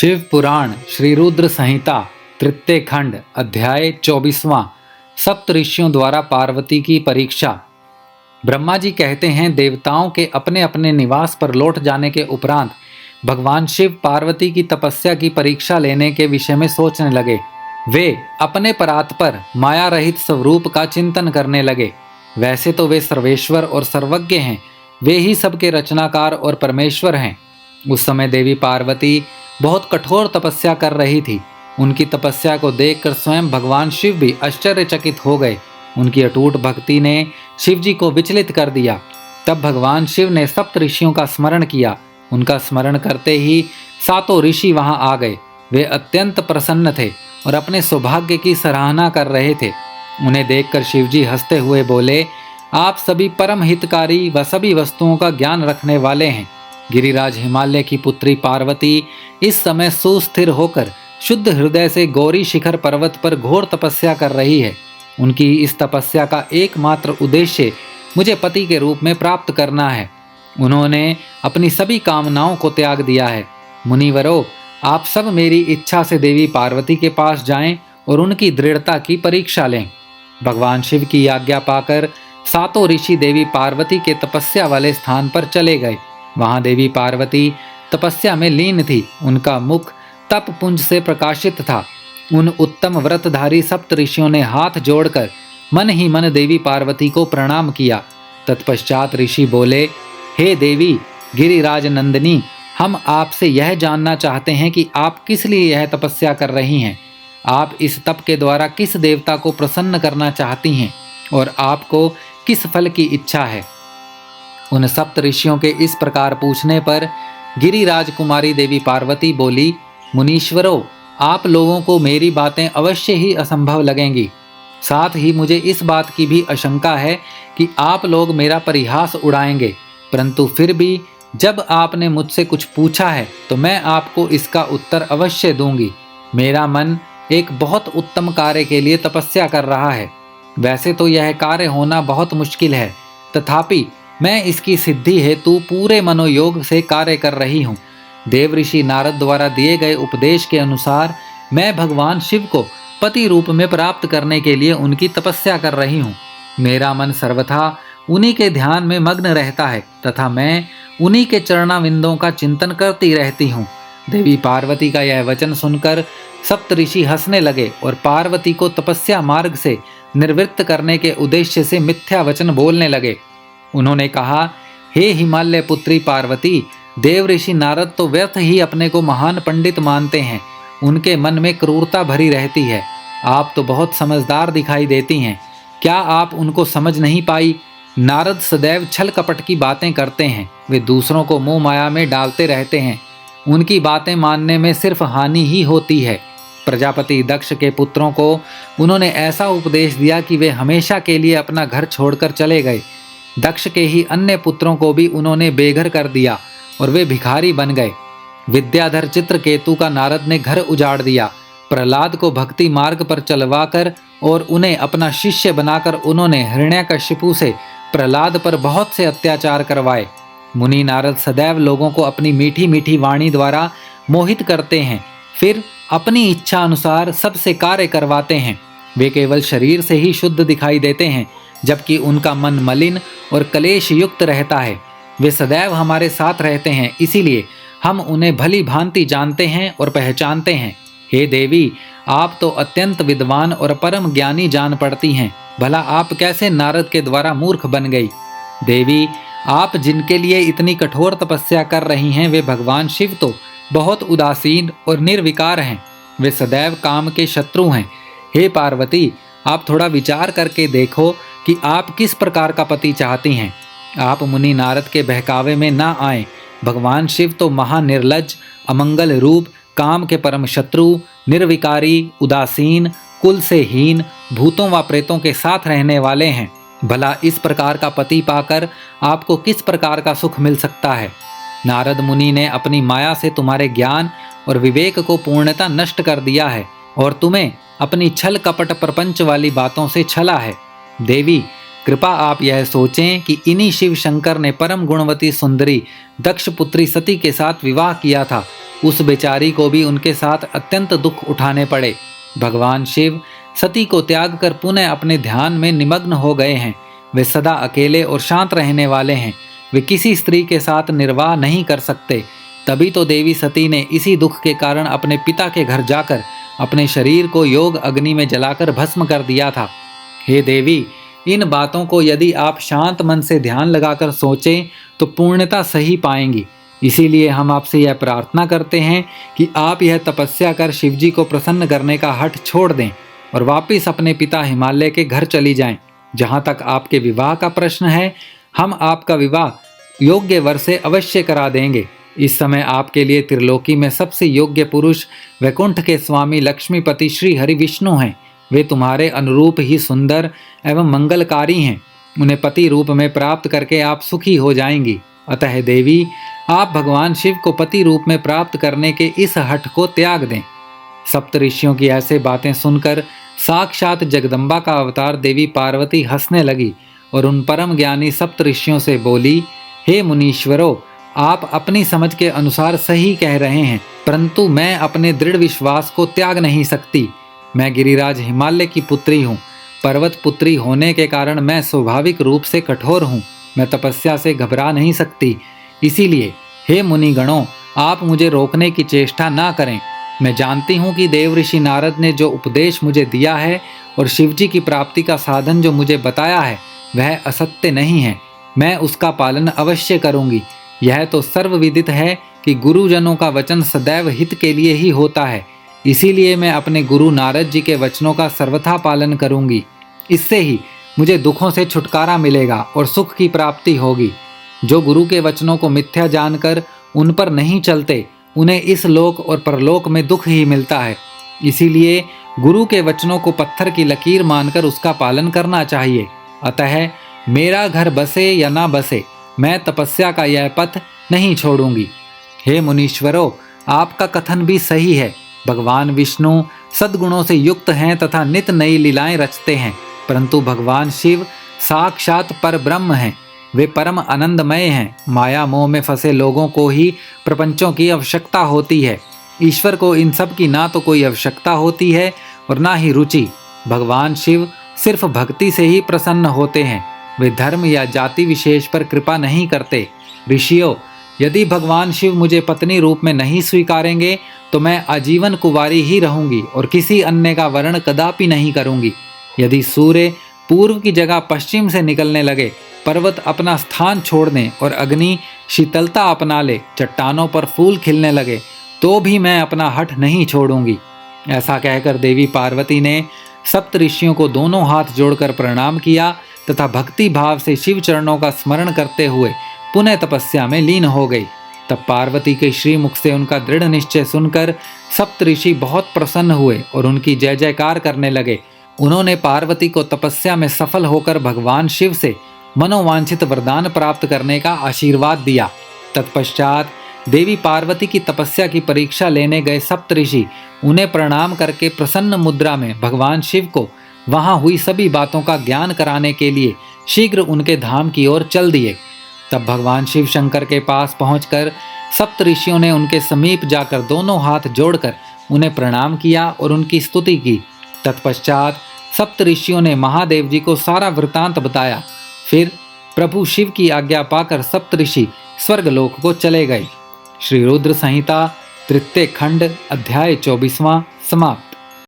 शिव पुराण श्री रुद्र संहिता तृतीय खंड अध्याय 24वां सप्त ऋषियों द्वारा पार्वती की परीक्षा। ब्रह्मा जी कहते हैं, देवताओं के अपने अपने निवास पर लौट जाने के उपरांत भगवान शिव पार्वती की तपस्या की परीक्षा लेने के विषय में सोचने लगे। वे अपने परात पर माया रहित स्वरूप का चिंतन करने लगे। वैसे तो वे सर्वेश्वर और सर्वज्ञ हैं, वे ही सबके रचनाकार और परमेश्वर हैं। उस समय देवी पार्वती बहुत कठोर तपस्या कर रही थी। उनकी तपस्या को देखकर स्वयं भगवान शिव भी आश्चर्यचकित हो गए। उनकी अटूट भक्ति ने शिव जी को विचलित कर दिया। तब भगवान शिव ने सप्त ऋषियों का स्मरण किया। उनका स्मरण करते ही सातों ऋषि वहां आ गए। वे अत्यंत प्रसन्न थे और अपने सौभाग्य की सराहना कर रहे थे। उन्हें देखकर शिव जी हंसते हुए बोले, आप सभी परम हितकारी व सभी वस्तुओं का ज्ञान रखने वाले हैं। गिरिराज हिमालय की पुत्री पार्वती इस समय सुस्थिर होकर शुद्ध हृदय से गौरी शिखर पर्वत पर घोर तपस्या कर रही है। उनकी इस तपस्या का एकमात्र उद्देश्य मुझे पति के रूप में प्राप्त करना है। उन्होंने अपनी सभी कामनाओं को त्याग दिया है। मुनिवरों, आप सब मेरी इच्छा से देवी पार्वती के पास जाएं और उनकी दृढ़ता की परीक्षा लें। भगवान शिव की आज्ञा पाकर सातों ऋषि देवी पार्वती के तपस्या वाले स्थान पर चले गए। वहां देवी पार्वती तपस्या में लीन थी। उनका मुख तप पुंज से प्रकाशित था। उन उत्तम व्रतधारी सप्त ऋषियों ने हाथ जोड़कर मन ही मन देवी पार्वती को प्रणाम किया। तत्पश्चात ऋषि बोले, हे देवी गिरिराज नंदिनी, हम आपसे यह जानना चाहते हैं कि आप किस लिए यह तपस्या कर रही हैं। आप इस तप के द्वारा किस देवता को प्रसन्न करना चाहती हैं और आपको किस फल की इच्छा है। उन सप्त ऋषियों के इस प्रकार पूछने पर गिरिराज कुमारी देवी पार्वती बोली, मुनीश्वरों, आप लोगों को मेरी बातें अवश्य ही असंभव लगेंगी। साथ ही मुझे इस बात की भी आशंका है कि आप लोग मेरा परिहास उड़ाएंगे, परंतु फिर भी जब आपने मुझसे कुछ पूछा है तो मैं आपको इसका उत्तर अवश्य दूंगी। मेरा मन एक बहुत उत्तम कार्य के लिए तपस्या कर रहा है। वैसे तो यह कार्य होना बहुत मुश्किल है, तथापि मैं इसकी सिद्धि हेतु पूरे मनोयोग से कार्य कर रही हूँ। देव ऋषि नारद द्वारा दिए गए उपदेश के अनुसार मैं भगवान शिव को पति रूप में प्राप्त करने के लिए उनकी तपस्या कर रही हूँ। मेरा मन सर्वथा उन्हीं के ध्यान में मग्न रहता है तथा मैं उन्हीं के चरणाविंदों का चिंतन करती रहती हूँ। देवी पार्वती का यह वचन सुनकर सप्त ऋषि हंसने लगे और पार्वती को तपस्या मार्ग से निर्वृत्त करने के उद्देश्य से मिथ्या वचन बोलने लगे। उन्होंने कहा, हे हिमालय पुत्री पार्वती, देव ऋषि नारद तो व्यर्थ ही अपने को महान पंडित मानते हैं। उनके मन में क्रूरता भरी रहती है। आप तो बहुत समझदार दिखाई देती हैं। क्या आप उनको समझ नहीं पाई? नारद सदैव छल कपट की बातें करते हैं। वे दूसरों को मोह माया में डालते रहते हैं। उनकी बातें मानने में सिर्फ हानि ही होती है। प्रजापति दक्ष के पुत्रों को उन्होंने ऐसा उपदेश दिया कि वे हमेशा के लिए अपना घर छोड़कर चले गए। दक्ष के ही अन्य पुत्रों को भी उन्होंने बेघर कर दिया और वे भिखारी बन गए। विद्याधर चित्रकेतु का नारद ने घर उजाड़ दिया। प्रहलाद को भक्ति मार्ग पर चलवाकर और उन्हें अपना शिष्य बनाकर उन्होंने हिरण्यकशिपु से प्रहलाद पर बहुत से अत्याचार करवाए। मुनि नारद सदैव लोगों को अपनी मीठी मीठी वाणी द्वारा मोहित करते हैं, फिर अपनी इच्छा अनुसार सबसे कार्य करवाते हैं। वे केवल शरीर से ही शुद्ध दिखाई देते हैं, जबकि उनका मन मलिन और कलेश युक्त रहता है। वे सदैव हमारे साथ रहते हैं, इसीलिए हम उन्हें भली भांति जानते हैं और पहचानते हैं। हे देवी, आप तो अत्यंत विद्वान और परम ज्ञानी जान पड़ती हैं। भला आप कैसे नारद के द्वारा मूर्ख बन गई? देवी, आप जिनके लिए इतनी कठोर तपस्या कर रही हैं, वे भगवान शिव तो बहुत उदासीन और निर्विकार हैं। वे सदैव काम के शत्रु हैं। हे पार्वती, आप थोड़ा विचार करके देखो कि आप किस प्रकार का पति चाहती हैं। आप मुनि नारद के बहकावे में ना आए। भगवान शिव तो महानिर्लज्ज, अमंगल रूप, काम के परम शत्रु, निर्विकारी, उदासीन, कुल से हीन, भूतों व प्रेतों के साथ रहने वाले हैं। भला इस प्रकार का पति पाकर आपको किस प्रकार का सुख मिल सकता है? नारद मुनि ने अपनी माया से तुम्हारे ज्ञान और विवेक को पूर्णतः नष्ट कर दिया है और तुम्हें अपनी छल कपट प्रपंच वाली बातों से छला है। देवी, कृपा आप यह सोचें कि इन्हीं शिव शंकर ने परम गुणवती सुंदरी दक्ष पुत्री सती के साथ विवाह किया था उस बेचारी को भी उनके साथ अत्यंत दुख उठाने पड़े। भगवान शिव सती को त्याग कर पुनः अपने ध्यान में निमग्न हो गए हैं। वे सदा अकेले और शांत रहने वाले हैं। वे किसी स्त्री के साथ निर्वाह नहीं कर सकते। तभी तो देवी सती ने इसी दुख के कारण अपने पिता के घर जाकर अपने शरीर को योग अग्नि में जलाकर भस्म कर दिया था। हे देवी, इन बातों को यदि आप शांत मन से ध्यान लगाकर सोचें तो पूर्णता सही पाएंगी। इसीलिए हम आपसे यह प्रार्थना करते हैं कि आप यह तपस्या कर शिवजी को प्रसन्न करने का हठ छोड़ दें और वापिस अपने पिता हिमालय के घर चली जाएं। जहाँ तक आपके विवाह का प्रश्न है, हम आपका विवाह योग्य वर से अवश्य करा देंगे। इस समय आपके लिए त्रिलोकी में सबसे योग्य पुरुष वैकुंठ के स्वामी लक्ष्मीपति श्री हरि विष्णु हैं। वे तुम्हारे अनुरूप ही सुंदर एवं मंगलकारी हैं। उन्हें पति रूप में प्राप्त करके आप सुखी हो जाएंगी। अतः देवी, आप भगवान शिव को पति रूप में प्राप्त करने के इस हठ को त्याग दें। सप्त ऋषियों की ऐसे बातें सुनकर साक्षात जगदम्बा का अवतार देवी पार्वती हंसने लगी और उन परम ज्ञानी सप्त ऋषियों से बोली, हे मुनीश्वरों, आप अपनी समझ के अनुसार सही कह रहे हैं, परंतु मैं अपने दृढ़ विश्वास को त्याग नहीं सकती। मैं गिरिराज हिमालय की पुत्री हूँ। पर्वत पुत्री होने के कारण मैं स्वाभाविक रूप से कठोर हूँ। मैं तपस्या से घबरा नहीं सकती। इसीलिए हे मुनिगणों, आप मुझे रोकने की चेष्टा ना करें। मैं जानती हूँ कि देव ऋषि नारद ने जो उपदेश मुझे दिया है और शिवजी की प्राप्ति का साधन जो मुझे बताया है वह असत्य नहीं है। मैं उसका पालन अवश्य करूँगी। यह तो सर्वविदित है कि गुरुजनों का वचन सदैव हित के लिए ही होता है। इसीलिए मैं अपने गुरु नारद जी के वचनों का सर्वथा पालन करूँगी। इससे ही मुझे दुखों से छुटकारा मिलेगा और सुख की प्राप्ति होगी। जो गुरु के वचनों को मिथ्या जानकर उन पर नहीं चलते, उन्हें इस लोक और परलोक में दुख ही मिलता है। इसीलिए गुरु के वचनों को पत्थर की लकीर मानकर उसका पालन करना चाहिए। अतः मेरा घर बसे या ना बसे, मैं तपस्या का यह पथ नहीं छोड़ूंगी। हे मुनीश्वरों, आपका कथन भी सही है। भगवान विष्णु सद्गुणों से युक्त हैं तथा नित नई लीलाएं रचते हैं, परंतु भगवान शिव साक्षात पर ब्रह्म हैं। वे परम आनंदमय हैं। माया मोह में फंसे लोगों को ही प्रपंचों की आवश्यकता होती है। ईश्वर को इन सब की ना तो कोई आवश्यकता होती है और ना ही रुचि। भगवान शिव सिर्फ भक्ति से ही प्रसन्न होते हैं। वे धर्म या जाति विशेष पर कृपा नहीं करते। ऋषियों, यदि भगवान शिव मुझे पत्नी रूप में नहीं स्वीकारेंगे तो मैं आजीवन कुंवारी ही रहूंगी और किसी अन्य का वर्ण कदापि नहीं करूंगी। यदि सूर्य पूर्व की जगह पश्चिम से निकलने लगे, पर्वत अपना स्थान छोड़ दें और अग्नि शीतलता अपना ले, चट्टानों पर फूल खिलने लगे, तो भी मैं अपना हठ नहीं छोड़ूंगी। ऐसा कहकर देवी पार्वती ने सप्त ऋषियों को दोनों हाथ जोड़कर प्रणाम किया तथा भक्ति भाव से शिव चरणों का स्मरण करते हुए पुनः तपस्या में लीन हो गई। तब पार्वती के श्रीमुख से उनका दृढ़ निश्चय सुनकर सप्त ऋषि बहुत प्रसन्न हुए और उनकी जय जयकार करने लगे। उन्होंने पार्वती को तपस्या में सफल होकर भगवान शिव से मनोवांछित वरदान प्राप्त करने का आशीर्वाद दिया। तत्पश्चात देवी पार्वती की तपस्या की परीक्षा लेने गए सप्तऋषि उन्हें प्रणाम करके प्रसन्न मुद्रा में भगवान शिव को वहां हुई सभी बातों का ज्ञान कराने के लिए शीघ्र उनके धाम की ओर चल दिए। तब भगवान शिव शंकर के पास पहुंचकर सप्तऋषियों ने उनके समीप जाकर दोनों हाथ जोड़कर उन्हें प्रणाम किया और उनकी स्तुति की। तत्पश्चात सप्तऋषियों ने महादेव जी को सारा वृतांत बताया। फिर प्रभु शिव की आज्ञा पाकर सप्तऋषि स्वर्गलोक को चले गए। श्री रुद्र संहिता तृतीय खंड अध्याय 24वां समाप्त।